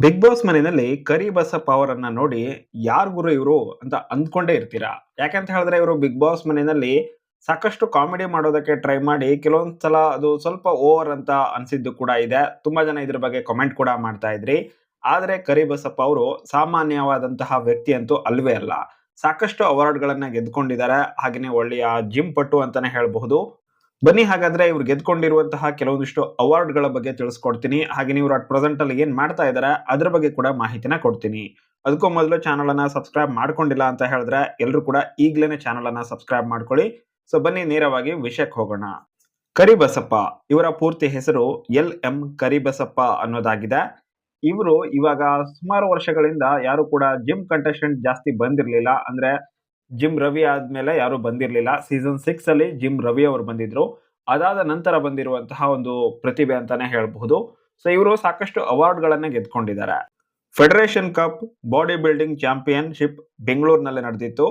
Big boss ಮನೆಯಲ್ಲಿ ಕರಿಬಸಪ್ಪ ಅವರನ್ನ ನೋಡಿ ಯಾರ್ ಗುರು ಇವರು ಅಂತ ಅಂದ್ಕೊಂಡೇ ಇರ್ತೀರಾ. ಯಾಕಂತ ಹೇಳಿದ್ರೆ ಇವರು ಬಿಗ್ ಬಾಸ್ ಮನೆಯಲ್ಲಿ ಸಾಕಷ್ಟು ಕಾಮಿಡಿ ಮಾಡೋದಕ್ಕೆ ಟ್ರೈ ಮಾಡಿ ಕೆಲವೊಂದ್ ಸಲ ಅದು ಸ್ವಲ್ಪ ಓವರ್ ಅಂತ ಅನ್ಸಿದ್ದು ಕೂಡ ಇದೆ. ತುಂಬಾ ಜನ ಇದ್ರ ಬಗ್ಗೆ ಕಮೆಂಟ್ ಕೂಡ ಮಾಡ್ತಾ ಇದ್ರಿ. ಆದ್ರೆ ಕರಿಬಸಪ್ಪ ಅವರು ಸಾಮಾನ್ಯವಾದಂತಹ ವ್ಯಕ್ತಿ ಅಂತೂ ಅಲ್ವೇ ಅಲ್ಲ. ಸಾಕಷ್ಟು ಅವಾರ್ಡ್ ಗಳನ್ನ ಗೆದ್ದುಕೊಂಡಿದ್ದಾರೆ. ಹಾಗೇನೆ ಒಳ್ಳೆಯ ಜಿಮ್ ಪಟು ಅಂತಾನೆ ಹೇಳಬಹುದು. ಬನ್ನಿ ಹಾಗಾದ್ರೆ ಇವ್ರು ಗೆದ್ಕೊಂಡಿರುವಂತಹ ಕೆಲವೊಂದಿಷ್ಟು ಅವಾರ್ಡ್ ಗಳ ಬಗ್ಗೆ ತಿಳಿಸ್ಕೊಡ್ತೀನಿ. ಹಾಗೆ ಇವ್ರು ಅಟ್ ಪ್ರೆಸೆಂಟ್ ಅಲ್ಲಿ ಏನ್ ಮಾಡ್ತಾ ಇದಾರೆ ಅದ್ರ ಬಗ್ಗೆ ಕೂಡ ಮಾಹಿತಿನ ಕೊಡ್ತೀನಿ. ಅದಕ್ಕೂ ಮೊದಲು ಚಾನಲ್ ಅನ್ನ ಸಬ್ಸ್ಕ್ರೈಬ್ ಮಾಡ್ಕೊಂಡಿಲ್ಲ ಅಂತ ಹೇಳಿದ್ರೆ ಎಲ್ಲರೂ ಕೂಡ ಈಗ್ಲೇನೆ ಚಾನಲ್ ಅನ್ನ ಸಬ್ಸ್ಕ್ರೈಬ್ ಮಾಡ್ಕೊಳ್ಳಿ. ಸೊ ಬನ್ನಿ ನೇರವಾಗಿ ವಿಷಯಕ್ಕೆ ಹೋಗೋಣ. ಕರಿಬಸಪ್ಪ ಇವರ ಪೂರ್ತಿ ಹೆಸರು ಎಲ್ ಕರಿಬಸಪ್ಪ ಅನ್ನೋದಾಗಿದೆ. ಇವರು ಇವಾಗ ಸುಮಾರು ವರ್ಷಗಳಿಂದ ಯಾರು ಕೂಡ ಜಿಮ್ ಕಂಟೆಸ್ಟೆಂಟ್ ಜಾಸ್ತಿ ಬಂದಿರಲಿಲ್ಲ. ಅಂದ್ರೆ ಜಿಮ್ ರವಿ ಆದ್ಮೇಲೆ ಯಾರು ಬಂದಿರಲಿಲ್ಲ. ಸೀಸನ್ 6 ಅಲ್ಲಿ ಜಿಮ್ ರವಿ ಅವರು ಬಂದಿದ್ರು. ಅದಾದ ನಂತರ ಬಂದಿರುವಂತಹ ಒಂದು ಪ್ರತಿಭೆ ಅಂತಾನೆ ಹೇಳಬಹುದು. ಸೊ ಇವರು ಸಾಕಷ್ಟು ಅವಾರ್ಡ್ ಗಳನ್ನ ಗೆದ್ಕೊಂಡಿದ್ದಾರೆ. Federation cup body building championship ಬೆಂಗಳೂರಿನಲ್ಲಿ ನಡೆದಿತ್ತು.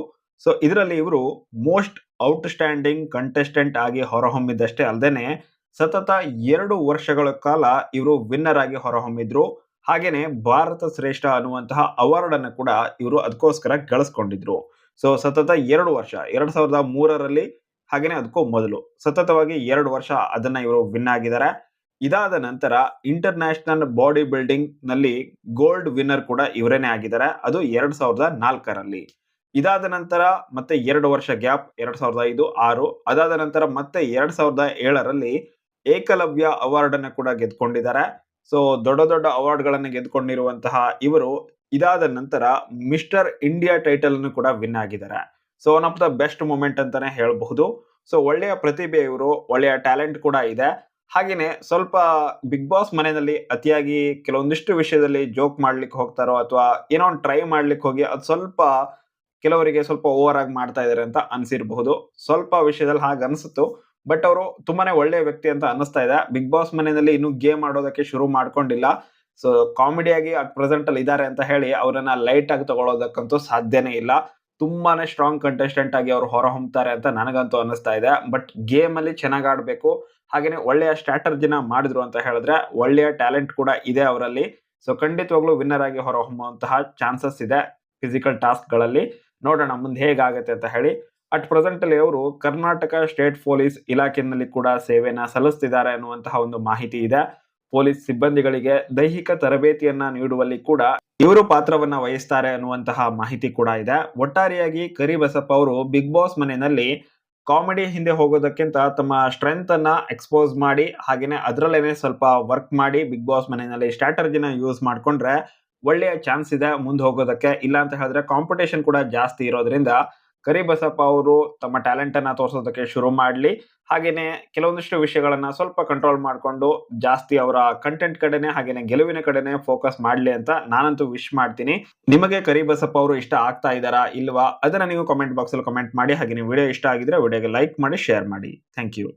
ಸೊ ಇದರಲ್ಲಿ ಇವರು ಮೋಸ್ಟ್ ಔಟ್ ಸ್ಟ್ಯಾಂಡಿಂಗ್ ಕಂಟೆಸ್ಟೆಂಟ್ ಆಗಿ ಹೊರಹೊಮ್ಮಿದ್ದಷ್ಟೇ ಅಲ್ಲದೆ ಸತತ 2 ವರ್ಷಗಳ ಕಾಲ ಇವರು ವಿನ್ನರ್ ಆಗಿ ಹೊರಹೊಮ್ಮಿದ್ರು. ಹಾಗೇನೆ ಭಾರತ ಶ್ರೇಷ್ಠ ಅನ್ನುವಂತಹ ಅವಾರ್ಡ್ ಅನ್ನು ಕೂಡ ಇವರು ಅದಕ್ಕೋಸ್ಕರ ಗಳಿಸ್ಕೊಂಡಿದ್ರು. ಸೊ ಸತತ 2 ವರ್ಷ 2003ರಲ್ಲಿ ಹಾಗೇನೆ ಅದಕ್ಕೂ ಮೊದಲು ಸತತವಾಗಿ 2 ವರ್ಷ ಅದನ್ನ ಇವರು ವಿನ್ ಆಗಿದ್ದಾರೆ. ಇದಾದ ನಂತರ ಇಂಟರ್ ನ್ಯಾಷನಲ್ ಬಾಡಿ ಬಿಲ್ಡಿಂಗ್ ನಲ್ಲಿ ಗೋಲ್ಡ್ ವಿನ್ನರ್ ಕೂಡ ಇವರೇನೆ ಆಗಿದ್ದಾರೆ. ಅದು 2004ರಲ್ಲಿ. ಇದಾದ ನಂತರ ಮತ್ತೆ 2 ವರ್ಷ ಗ್ಯಾಪ್ 2005, 6. ಅದಾದ ನಂತರ ಮತ್ತೆ 2007ರಲ್ಲಿ ಏಕಲವ್ಯ ಅವಾರ್ಡ್ ಅನ್ನು ಕೂಡ ಗೆದ್ಕೊಂಡಿದ್ದಾರೆ. ಸೊ ದೊಡ್ಡ ದೊಡ್ಡ ಅವಾರ್ಡ್ ಗಳನ್ನ ಗೆದ್ಕೊಂಡಿರುವಂತಹ ಇವರು ಇದಾದ ನಂತರ ಮಿಸ್ಟರ್ ಇಂಡಿಯಾ ಟೈಟಲ್ ಅನ್ನು ಕೂಡ ವಿನ್ ಆಗಿದ್ದಾರೆ. So one of the best moment ಅಂತಾನೆ ಹೇಳಬಹುದು. ಸೊ ಒಳ್ಳೆಯ ಪ್ರತಿಭೆ ಇವರು, ಒಳ್ಳೆಯ ಟ್ಯಾಲೆಂಟ್ ಕೂಡ ಇದೆ. ಹಾಗೇನೆ ಸ್ವಲ್ಪ ಬಿಗ್ ಬಾಸ್ ಮನೆಯಲ್ಲಿ ಅತಿಯಾಗಿ ಕೆಲವೊಂದಿಷ್ಟು ವಿಷಯದಲ್ಲಿ ಜೋಕ್ ಮಾಡ್ಲಿಕ್ಕೆ ಹೋಗ್ತಾರೋ ಅಥವಾ ಏನೋ ಒಂದು ಟ್ರೈ ಮಾಡ್ಲಿಕ್ಕೆ ಹೋಗಿ ಅದು ಸ್ವಲ್ಪ ಕೆಲವರಿಗೆ ಸ್ವಲ್ಪ ಓವರ್ ಆಗಿ ಮಾಡ್ತಾ ಇದಾರೆ ಅಂತ ಅನ್ಸಿರಬಹುದು. ಸ್ವಲ್ಪ ವಿಷಯದಲ್ಲಿ ಹಾಗೆ ಅನ್ಸುತ್ತು. ಬಟ್ ಅವರು ತುಂಬಾನೇ ಒಳ್ಳೆಯ ವ್ಯಕ್ತಿ ಅಂತ ಅನ್ನಿಸ್ತಾ ಇದೆ. ಬಿಗ್ ಬಾಸ್ ಮನೆಯಲ್ಲಿ ಇನ್ನೂ ಗೇಮ್ ಆಡೋದಕ್ಕೆ ಶುರು ಮಾಡ್ಕೊಂಡಿಲ್ಲ. ಸೊ ಕಾಮಿಡಿಯಾಗಿ ಅಟ್ ಪ್ರೆಸೆಂಟ್ ಅಲ್ಲಿ ಇದ್ದಾರೆ ಅಂತ ಹೇಳಿ ಅವರನ್ನ ಲೈಟ್ ಆಗಿ ತಗೊಳ್ಳೋದಕ್ಕಂತೂ ಸಾಧ್ಯನೇ ಇಲ್ಲ. ತುಂಬಾನೇ ಸ್ಟ್ರಾಂಗ್ ಕಂಟೆಸ್ಟೆಂಟ್ ಆಗಿ ಅವರು ಹೊರಹೊಮ್ಮುತ್ತಾರೆ ಅಂತ ನನಗಂತೂ ಅನ್ನಿಸ್ತಾ ಇದೆ. ಬಟ್ ಗೇಮ್ ಅಲ್ಲಿ ಚೆನ್ನಾಗಿ ಆಡ್ಬೇಕು. ಹಾಗೇನೆ ಒಳ್ಳೆಯ ಸ್ಟ್ರಾಟಜಿನ ಮಾಡಿದ್ರು ಅಂತ ಹೇಳಿದ್ರೆ ಒಳ್ಳೆಯ ಟ್ಯಾಲೆಂಟ್ ಕೂಡ ಇದೆ ಅವರಲ್ಲಿ. ಸೊ ಖಂಡಿತವಾಗ್ಲೂ ವಿನ್ನರ್ ಆಗಿ ಹೊರಹೊಮ್ಮುವಂತಹ ಚಾನ್ಸಸ್ ಇದೆ ಫಿಸಿಕಲ್ ಟಾಸ್ಕ್ ಗಳಲ್ಲಿ. ನೋಡೋಣ ಮುಂದೆ ಹೇಗಾಗುತ್ತೆ ಅಂತ ಹೇಳಿ. ಅಟ್ ಪ್ರೆಸೆಂಟ್ ಅಲ್ಲಿ ಅವರು ಕರ್ನಾಟಕ ಸ್ಟೇಟ್ ಪೊಲೀಸ್ ಇಲಾಖೆಯಲ್ಲಿ ಕೂಡ ಸೇವೆಯನ್ನ ಸಲ್ಲಿಸ್ತಿದ್ದಾರೆ ಅನ್ನುವಂತಹ ಒಂದು ಮಾಹಿತಿ ಇದೆ. ಪೊಲೀಸ್ ಸಿಬ್ಬಂದಿಗಳಿಗೆ ದೈಹಿಕ ತರಬೇತಿಯನ್ನ ನೀಡುವಲ್ಲಿ ಕೂಡ ಇವರು ಪಾತ್ರವನ್ನ ವಹಿಸ್ತಾರೆ ಅನ್ನುವಂತಹ ಮಾಹಿತಿ ಕೂಡ ಇದೆ. ಒಟ್ಟಾರೆಯಾಗಿ ಕರಿಬಸಪ್ಪ ಅವರು ಬಿಗ್ ಬಾಸ್ ಮನೆಯಲ್ಲಿ ಕಾಮಿಡಿ ಹಿಂದೆ ಹೋಗೋದಕ್ಕಿಂತ ತಮ್ಮ ಸ್ಟ್ರೆಂತ್ ಅನ್ನ ಎಕ್ಸ್ಪೋಸ್ ಮಾಡಿ ಹಾಗೇನೆ ಅದರಲ್ಲೇನೆ ಸ್ವಲ್ಪ ವರ್ಕ್ ಮಾಡಿ ಬಿಗ್ ಬಾಸ್ ಮನೆಯಲ್ಲಿ ಸ್ಟ್ರಾಟಜಿನ ಯೂಸ್ ಮಾಡ್ಕೊಂಡ್ರೆ ಒಳ್ಳೆಯ ಚಾನ್ಸ್ ಇದೆ ಮುಂದೆ ಹೋಗೋದಕ್ಕೆ. ಇಲ್ಲ ಅಂತ ಹೇಳಿದ್ರೆ ಕಾಂಪಿಟೇಷನ್ ಕೂಡ ಜಾಸ್ತಿ ಇರೋದ್ರಿಂದ ಕರಿಬಸಪ್ಪ ಅವರು ತಮ್ಮ ಟ್ಯಾಲೆಂಟ್ ಅನ್ನ ತೋರಿಸೋದಕ್ಕೆ ಶುರು ಮಾಡ್ಲಿ. ಹಾಗೇನೆ ಕೆಲವೊಂದಿಷ್ಟು ವಿಷಯಗಳನ್ನ ಸ್ವಲ್ಪ ಕಂಟ್ರೋಲ್ ಮಾಡ್ಕೊಂಡು ಜಾಸ್ತಿ ಅವರ ಕಂಟೆಂಟ್ ಕಡೆನೆ ಹಾಗೇನೆ ಗೆಲುವಿನ ಕಡೆನೆ ಫೋಕಸ್ ಮಾಡ್ಲಿ ಅಂತ ನಾನಂತೂ ವಿಶ್ ಮಾಡ್ತೀನಿ. ನಿಮಗೆ ಕರಿಬಸಪ್ಪ ಅವರು ಇಷ್ಟ ಆಗ್ತಾ ಇದ್ದಾರಾ ಇಲ್ವಾ ಅದನ್ನ ನೀವು ಕಾಮೆಂಟ್ ಬಾಕ್ಸ್ ಅಲ್ಲಿ ಕಮೆಂಟ್ ಮಾಡಿ. ಹಾಗೆ ವಿಡಿಯೋ ಇಷ್ಟ ಆಗಿದ್ರೆ ವಿಡಿಯೋಗೆ ಲೈಕ್ ಮಾಡಿ, ಶೇರ್ ಮಾಡಿ. Thank you.